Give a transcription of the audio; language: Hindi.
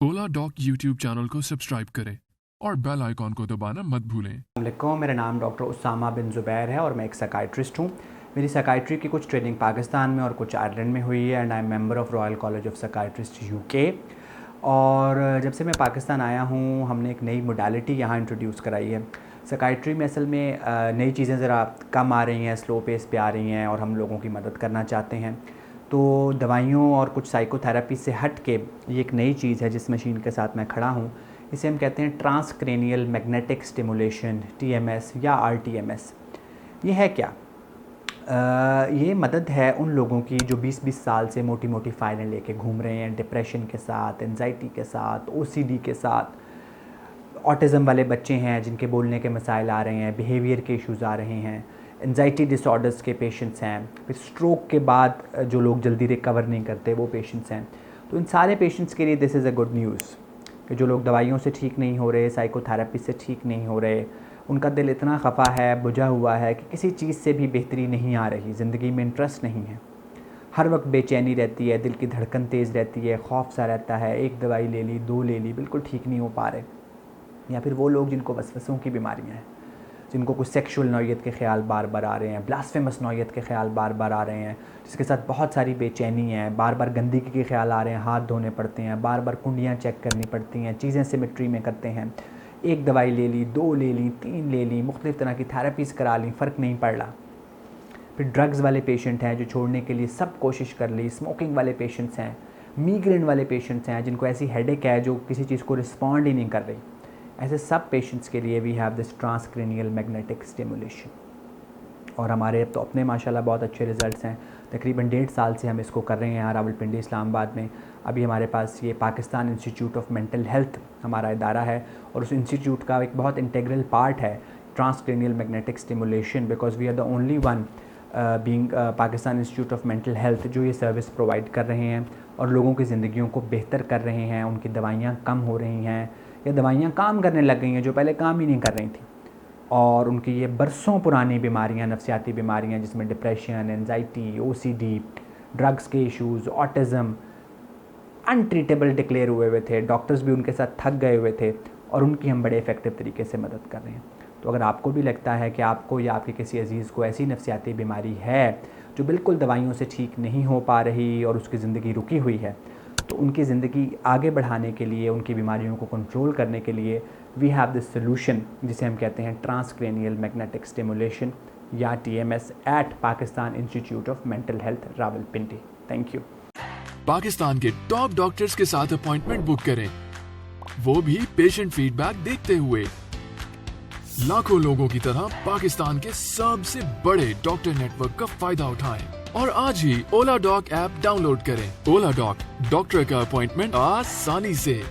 ओला डॉक यूट्यूब चैनल को सब्सक्राइब करें और बेल आइकॉन को दबाना मत भूलें। अस्सलामुअलैकुम, मेरा नाम डॉक्टर उसामा बिन ज़ुबैर है और मैं एक साइकाइट्रिस्ट हूँ। मेरी साइकाइट्री की कुछ ट्रेनिंग पाकिस्तान में और कुछ आयरलैंड में हुई है and I am member of royal college of psychiatrist UK. और जब से मैं पाकिस्तान आया हूँ हमने एक नई मोडालिटी यहाँ इंट्रोड्यूस कराई है। साइकाइट्री में असल में नई चीज़ें ज़रा कम आ रही हैं, स्लो पेस पे आ रही हैं और हम लोगों की मदद करना चाहते हैं। तो दवाइयों और कुछ साइकोथेरेपी से हट के ये एक नई चीज़ है जिस मशीन के साथ मैं खड़ा हूँ। इसे हम कहते हैं ट्रांसक्रेनियल मैग्नेटिक स्टिमुलेशन, TMS या RTMS। ये है क्या? ये मदद है उन लोगों की जो 20-20 साल से मोटी मोटी फाइलें लेके घूम रहे हैं, डिप्रेशन के साथ, एंजाइटी के साथ, OCD के साथ। ऑटिज़म वाले बच्चे हैं जिनके बोलने के मसाइल आ रहे हैं, बिहेवियर के इश्यूज़ आ रहे हैं, एंजाइटी डिसऑर्डर्स के पेशेंट्स हैं, फिर स्ट्रोक के बाद जो लोग जल्दी रिकवर नहीं करते वो पेशेंट्स हैं। तो इन सारे पेशेंट्स के लिए this is a good news कि जो लोग दवाइयों से ठीक नहीं हो रहे, साइकोथेरेपी से ठीक नहीं हो रहे, उनका दिल इतना खफा है, बुझा हुआ है कि किसी चीज़ से भी बेहतरी नहीं आ रही, ज़िंदगी में इंटरेस्ट नहीं है, हर वक्त बेचैनी रहती है, दिल की धड़कन तेज़ रहती है, खौफ सा रहता है, एक दवाई ले ली, 2 ले ली, बिल्कुल ठीक नहीं हो पा रहे। या फिर वो लोग जिनको वसवसों की बीमारियाँ हैं, जिनको कुछ सेक्सुअल नौयत के ख़्याल बार बार आ रहे हैं, ब्लास्फेमस नौयत के ख़्याल बार बार आ रहे हैं, जिसके साथ बहुत सारी बेचैनी है, बार बार गंदगी के ख़्याल आ रहे हैं, हाथ धोने पड़ते हैं, बार बार कुंडियाँ चेक करनी पड़ती हैं, चीज़ें सिमेट्री में करते हैं, एक दवाई ले ली, 2 ले ली, 3 ले ली, मुख्तलिफ़ तरह की थेरेपीज़ करा ली, फ़र्क नहीं पड़ रहा। फिर ड्रग्स वाले पेशेंट हैं जो छोड़ने के लिए सब कोशिश कर ली, स्मोकिंग वाले पेशेंट्स हैं, मीग्रेन वाले पेशेंट्स हैं जिनको ऐसी हेडेक है जो किसी चीज़ को रिस्पॉन्ड ही नहीं कर रही। ऐसे सब पेशेंट्स के लिए we have this transcranial magnetic stimulation. और हमारे तो अपने माशाल्लाह बहुत अच्छे रिज़ल्ट्स हैं। तकरीबन 1.5 साल से हम इसको कर रहे हैं यहाँ रावलपिंडी इस्लामाबाद में। अभी हमारे पास ये Pakistan institute of mental health हमारा इदारा है और उस इंस्टीट्यूट का एक बहुत इंटीग्रल पार्ट है transcranial magnetic stimulation, because we are the only one being Pakistan institute of mental health जो ये सर्विस प्रोवाइड कर रहे हैं और लोगों की ज़िंदगियों को बेहतर कर रहे हैं। उनकी दवाइयाँ कम हो रही हैं या दवाइयाँ काम करने लग गई हैं जो पहले काम ही नहीं कर रही थी, और उनकी ये बरसों पुरानी बीमारियाँ, नफ्सियाती बीमारियाँ जिसमें डिप्रेशन, एंजाइटी, OCD, ड्रग्स के इश्यूज़, ऑटिज़म अनट्रीटेबल डिक्लेयर हुए थे, डॉक्टर्स भी उनके साथ थक गए हुए थे और उनकी हम बड़े इफ़ेक्टिव तरीके से मदद कर रहे हैं। तो अगर आपको भी लगता है कि आपको या आपके किसी अजीज़ को ऐसी नफ्सियाती बीमारी है जो बिल्कुल दवाइयों से ठीक नहीं हो पा रही और उसकी ज़िंदगी रुकी हुई है, तो उनकी ज़िंदगी आगे बढ़ाने के लिए, उनकी बीमारियों को कंट्रोल करने के लिए वी हैव दिस सोल्यूशन जिसे हम कहते हैं ट्रांसक्रेनियल मैग्नेटिक स्टिमुलेशन या TMS at Pakistan institute of mental health Rawalpindi. Thank you. Pakistan के टॉप डॉक्टर्स के साथ अपॉइंटमेंट बुक करें, वो भी पेशेंट फीडबैक देखते हुए। लाखों लोगों की तरह पाकिस्तान के सबसे बड़े डॉक्टर नेटवर्क का फायदा उठाएं और आज ही ओला डॉक ऐप डाउनलोड करें। ओला डॉक, डॉक्टर का अपॉइंटमेंट आसानी से।